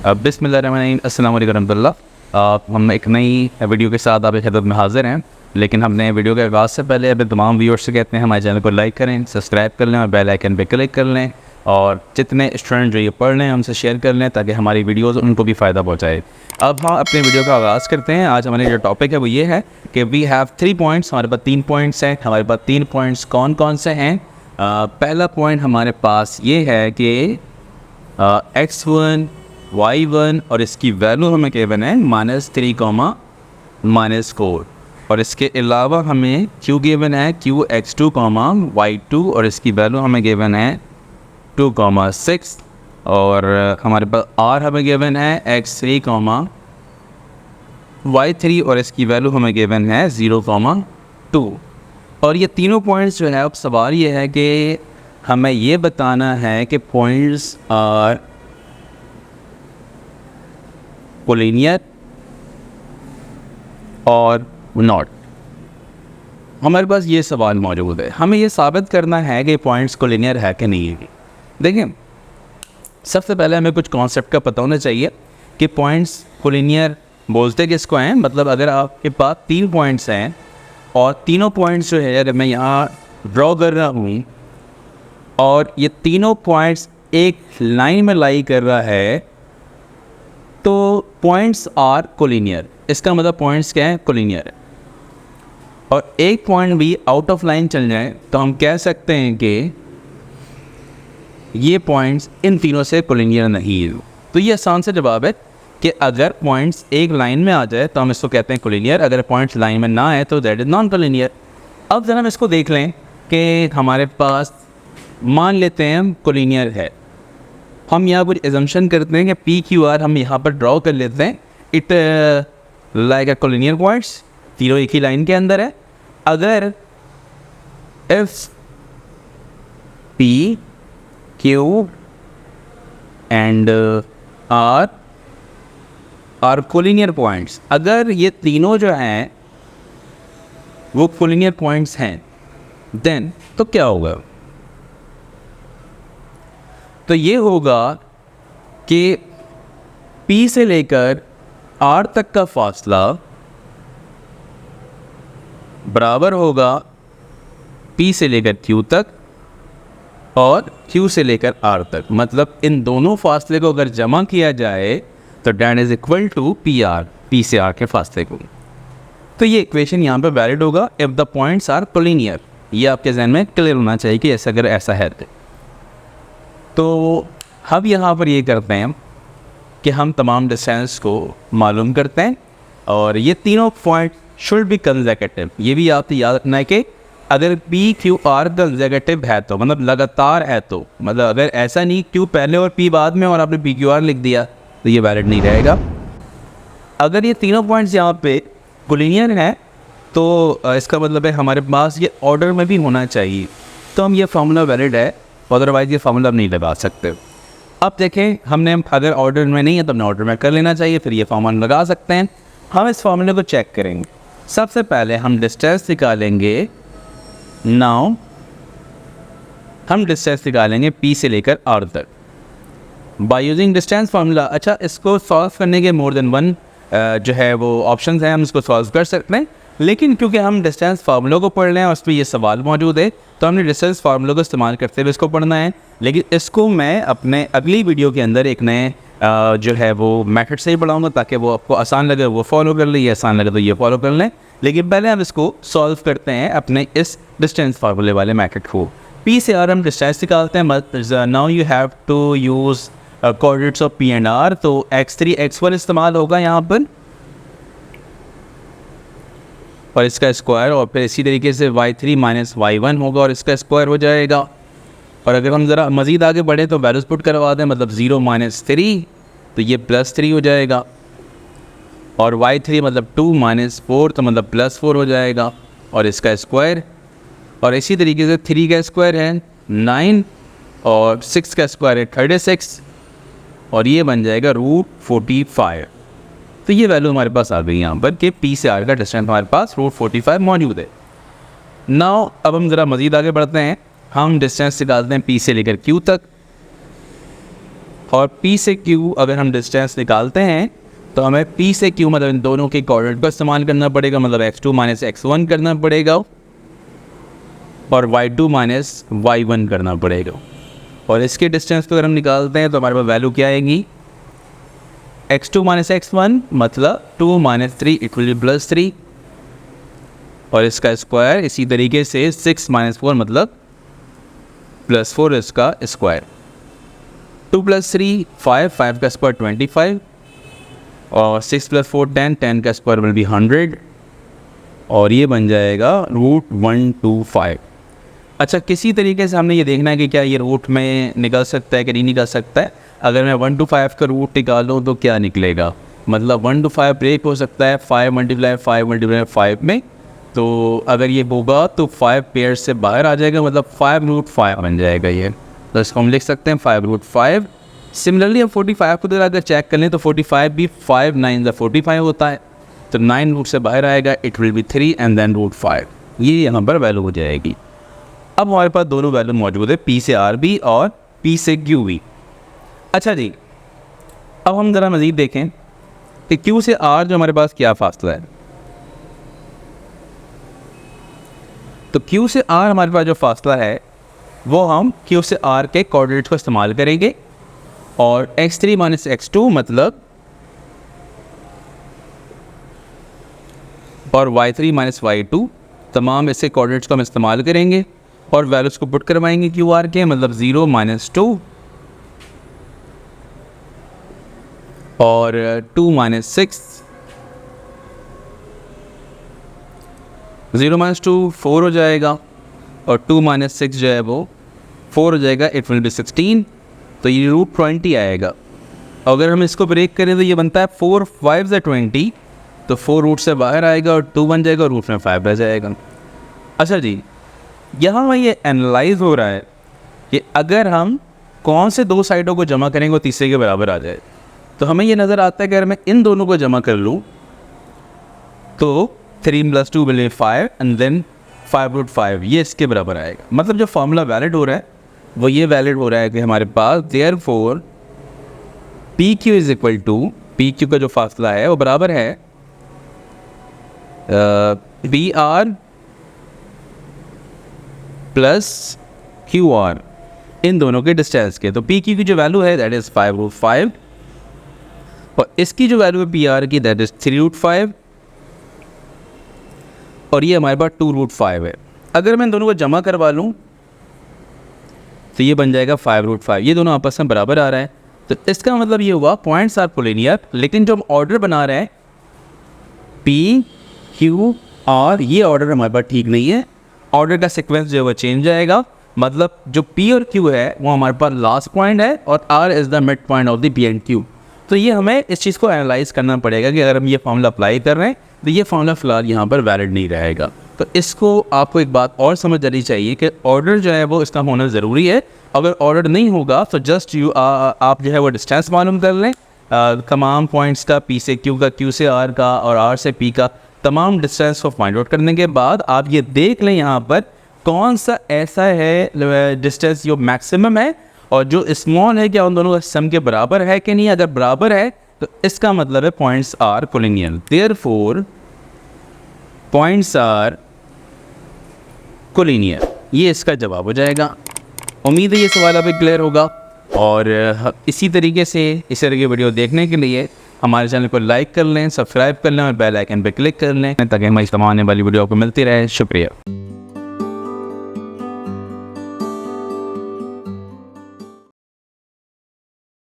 बिस्मिल्लाहिर्रहमानिर्रहीम, अस्सलाम वालेकुम रहमतुल्लाह। हम एक नई वीडियो के साथ आपकी खिदमत में हाज़िर हैं। लेकिन हमने वीडियो के आगाज़ से पहले अपने तमाम व्यूअर्स से कहते हैं हमारे चैनल को लाइक करें, सब्सक्राइब कर लें और बेल आइकन पे क्लिक कर लें, और जितने स्टूडेंट जो ये पढ़ रहे हैं उनसे शेयर कर लें ताकि हमारी वीडियोज़ उनको भी फ़ायदा पहुँचाए। अब हम अपने वीडियो का आगाज़ करते हैं। आज हमारे जो टॉपिक है वो ये है कि वी हैव 3 पॉइंट्स। हमारे पास 3 पॉइंट्स हैं। हमारे पास 3 पॉइंट्स कौन कौन से हैं? पहला पॉइंट हमारे पास ये है कि x1 y1 और इसकी वैल्यू हमें गिवन है -3, -4, और इसके अलावा हमें q गिवन है qx2, y2 और इसकी वैल्यू हमें गिवन है 2, 6, और हमारे पास r हमें गिवन है x3, y3 और इसकी वैल्यू हमें गिवन है 0, 2। और ये तीनों पॉइंट्स जो है, अब सवाल ये है कि हमें ये बताना है कि पॉइंट्स आर कोलिनियर और नॉट। हमारे पास ये सवाल मौजूद है, हमें ये साबित करना है कि पॉइंट्स कोलिनियर है कि नहीं है। देखिए, सबसे पहले हमें कुछ कॉन्सेप्ट का पता होना चाहिए कि पॉइंट्स कोलिनियर बोलते किसको हैं। मतलब अगर आपके पास 3 पॉइंट्स हैं और तीनों पॉइंट्स जो है मैं यहाँ ड्रॉ कर रहा हूँ और ये तीनों पॉइंट्स एक लाइन में लाई कर रहा है, तो पॉइंट्स आर कोलिनियर। इसका मतलब पॉइंट्स क्या है? कोलिनियर है। और एक पॉइंट भी आउट ऑफ लाइन चल जाए तो हम कह सकते हैं कि ये पॉइंट्स इन तीनों से कोलिनियर नहीं है। तो ये आसान से जवाब है कि अगर पॉइंट्स एक लाइन में आ जाए तो हम इसको कहते हैं कोलिनियर, अगर पॉइंट्स लाइन में ना आए तो दैट इज़ नॉन कोलिनियर। अब जरा हम इसको देख लें कि हमारे पास मान लेते हैं हम कोलिनियर है। हम यहाँ कुछ एजम्पशन करते हैं कि पी क्यू आर हम यहाँ पर ड्रॉ कर लेते हैं। It like a collinear points, तीनों एक ही लाइन के अंदर है। अगर if P Q and R collinear points, अगर ये तीनों जो हैं वो कोलिनियर पॉइंट्स हैं, देन तो क्या होगा? तो ये होगा कि P से लेकर R तक का फासला बराबर होगा P से लेकर Q तक और Q से लेकर R तक। मतलब इन दोनों फासले को अगर जमा किया जाए तो that is equal to PR, P से R के फासले को। तो ये इक्वेशन यहाँ पे वैलिड होगा if the points are collinear. ये आपके जहन में क्लियर होना चाहिए कि ऐसा अगर ऐसा है तो हम यहाँ पर ये करते हैं कि हम तमाम डिस्टेंस को मालूम करते हैं, और ये तीनों पॉइंट शुड बी कंसेक्यूटिव। ये भी आपको याद रखना है कि अगर P Q R कंसेक्यूटिव है तो मतलब लगातार है, तो मतलब अगर ऐसा नहीं Q पहले और P बाद में और आपने P Q R लिख दिया तो ये वैलिड नहीं रहेगा। अगर ये तीनों पॉइंट्स यहाँ पे कोलिनियर हैं तो इसका मतलब है हमारे पास ये ऑर्डर में भी होना चाहिए, तो हम ये फार्मूला वैलिड है, अदरवाइज़ ये फार्मूला नहीं लगा सकते। अब देखें, हमने अगर ऑर्डर में नहीं है तो हमने ऑर्डर में कर लेना चाहिए, फिर ये फार्मूला लगा सकते हैं। हम इस फार्मूले को चेक करेंगे। सबसे पहले हम डिस्टेंस निकालेंगे। नाउ हम डिस्टेंस निकालेंगे P से लेकर R तक बाय यूजिंग डिस्टेंस फार्मूला। अच्छा, इसको सॉल्व करने के मोर देन वन जो है वो ऑप्शंस हैं, हम इसको सॉल्व कर सकते हैं, लेकिन क्योंकि हम डिस्टेंस फार्मूला को पढ़ रहे हैं और उस पर ये सवाल मौजूद है तो हमने डिस्टेंस फार्मूला को इस्तेमाल करते हुए इसको पढ़ना है। लेकिन इसको मैं अपने अगली वीडियो के अंदर एक नए जो है वो मेथड से ही पढ़ाऊँगा ताकि वो आपको आसान लगे वो फॉलो कर लें, ये आसान लगे तो ये फॉलो कर लें। लेकिन पहले हम इसको सॉल्व करते हैं अपने इस डिस्टेंस फार्मूले वाले मेथड को। P से R हम डिस्टेंस निकालते हैं, but now you have to use coordinates of P and R। तो x3 x1 इस्तेमाल होगा यहाँ पर और इसका स्क्वायर, और फिर इसी तरीके से y3 - y1 होगा और इसका स्क्वायर हो जाएगा। और अगर हम ज़रा मज़ीद आगे बढ़े तो वैल्यूज़ पुट करवा दें, मतलब 0 - 3 तो ये +3 हो जाएगा, और y3 मतलब 2 - 4 तो मतलब +4 हो जाएगा, और इसका स्क्वायर। और इसी तरीके से 3 का स्क्वायर है 9 और 6 का स्क्वायर है 36 और ये बन जाएगा √45। तो ये वैल्यू हमारे पास आ गई यहाँ पर कि P से R का डिस्टेंस हमारे पास √45 मौजूद है। नाउ अब हम ज़रा मज़ीद आगे बढ़ते हैं। हम डिस्टेंस निकालते हैं P से लेकर Q तक। और P से Q अगर हम डिस्टेंस निकालते हैं तो हमें P से Q मतलब इन दोनों के कोऑर्डिनेट का इस्तेमाल करना पड़ेगा, मतलब x2 माइनस x1 करना पड़ेगा और y2 माइनस y1 करना पड़ेगा। और इसके डिस्टेंस को अगर हम निकालते हैं तो हमारे पास वैल्यू क्या आएगी, x2 माइनस x1 मतलब 2 minus 3 it will B plus 3 और इसका स्क्वायर इसी तरीके से 6 माइनस 4 मतलब प्लस 4 इसका स्क्वायर। 2 प्लस 3 5, 5 का स्क्वायर 25 और 6 प्लस 4 10, 10 का स्क्वायर विल बी 100 और ये बन जाएगा √125। अच्छा, किसी तरीके से हमने ये देखना है कि क्या ये रूट में निकल सकता है कि नहीं निकल सकता है। अगर मैं 1 to 5 का रूट निकालूँ तो क्या निकलेगा, मतलब 1 to 5 ब्रेक हो सकता है 5 × 5 × 5 में, तो अगर ये होगा तो 5 पेयर से बाहर आ जाएगा, मतलब 5√5 बन जाएगा ये। तो इसको हम लिख सकते हैं 5√5। सिमिलरली हम 45 को अगर चेक कर लें तो 45 भी 5 9 45 होता है, तो 9 रूट से बाहर आएगा, it will be 3 and then √5, ये यहाँ पर वैल्यू हो जाएगी। अब हमारे पास दोनों वैल्यू मौजूद है, P से R भी और P से Q भी। अच्छा जी, अब हम ज़रा मज़ीद देखें कि Q से R जो हमारे पास क्या फासला है। तो Q से R हमारे पास जो फासला है वो हम Q से R के कोऑर्डिनेट को इस्तेमाल करेंगे और x3 माइनस x2 मतलब और y3 माइनस y2 तमाम ऐसे कोऑर्डिनेट्स को हम इस्तेमाल करेंगे और वैल्यूज़ को पुट करवाएंगे क्यू आर के, मतलब 0 माइनस 2 और 2 माइनस 6, 0 माइनस 2 4 हो जाएगा और 2 माइनस 6 जो है वो 4 हो जाएगा, इट विल बी 16, तो ये √20 आएगा। अगर हम इसको ब्रेक करें तो ये बनता है 4 5 से 20, तो 4 रूट से बाहर आएगा और 2 बन जाएगा और रूट में 5 रह जाएगा। अच्छा जी, यहाँ ये एनालाइज हो रहा है कि अगर हम कौन से दो साइडों को जमा करेंगे वो तीसरे के बराबर आ जाए, तो हमें ये नज़र आता है कि अगर मैं इन दोनों को जमा कर लूँ तो 3 + 2 विल बी 5 एंड देन 5√5 ये इसके बराबर आएगा। मतलब जो फार्मूला वैलिड हो रहा है वो ये वैलिड हो रहा है कि हमारे पास therefore PQ is equal to, PQ का जो फासला है वो बराबर है PR प्लस QR इन दोनों के डिस्टेंस के। तो PQ की जो वैल्यू है दैट इज़ 5√5 और इसकी जो वैल्यू है PR की दैट इज़ 3√5 और ये हमारे पास 2√5 है। अगर मैं इन दोनों को जमा करवा लूँ तो ये बन जाएगा 5√5, ये दोनों आपस में बराबर आ रहा है। तो इसका मतलब ये हुआ पॉइंट्स आर कोलिनियर, लेकिन जो हम ऑर्डर बना रहे हैं P Q R ये ऑर्डर हमारे पास ठीक नहीं है, ऑर्डर का सीक्वेंस जो है वो चेंज जाएगा। मतलब जो P और Q है वो हमारे पास लास्ट पॉइंट है और R is the mid point of the P and Q। तो ये हमें इस चीज़ को एनालाइज करना पड़ेगा कि अगर हम ये फॉर्मूला अप्लाई कर रहे हैं तो ये फॉर्मूला फ़िलहाल यहाँ पर वैलिड नहीं रहेगा। तो इसको आपको एक बात और समझ जानी चाहिए कि ऑर्डर जो है वो इसका होना ज़रूरी है। अगर ऑर्डर नहीं होगा तो जस्ट आप जो है वो डिस्टेंस मालूम कर लें तमाम पॉइंट्स का, P से Q का, Q से R का और R से P का, तमाम डिस्टेंस को फाइंड आउट करने के बाद आप ये देख लें यहाँ पर कौन सा ऐसा है डिस्टेंस जो मैक्सिमम है और जो स्मॉल है, क्या उन दोनों का सम के बराबर है कि नहीं। अगर बराबर है तो इसका मतलब है points are collinear, therefore points are collinear, ये इसका जवाब हो जाएगा। उम्मीद है ये सवाल अभी क्लियर होगा और इसी तरीके से इस तरह की वीडियो देखने के लिए हमारे चैनल को लाइक कर लें, सब्सक्राइब कर लें और बेल आइकन पर क्लिक कर लें ताकि हमारी तमाम आने वाली वीडियो आपको मिलती रहे। शुक्रिया।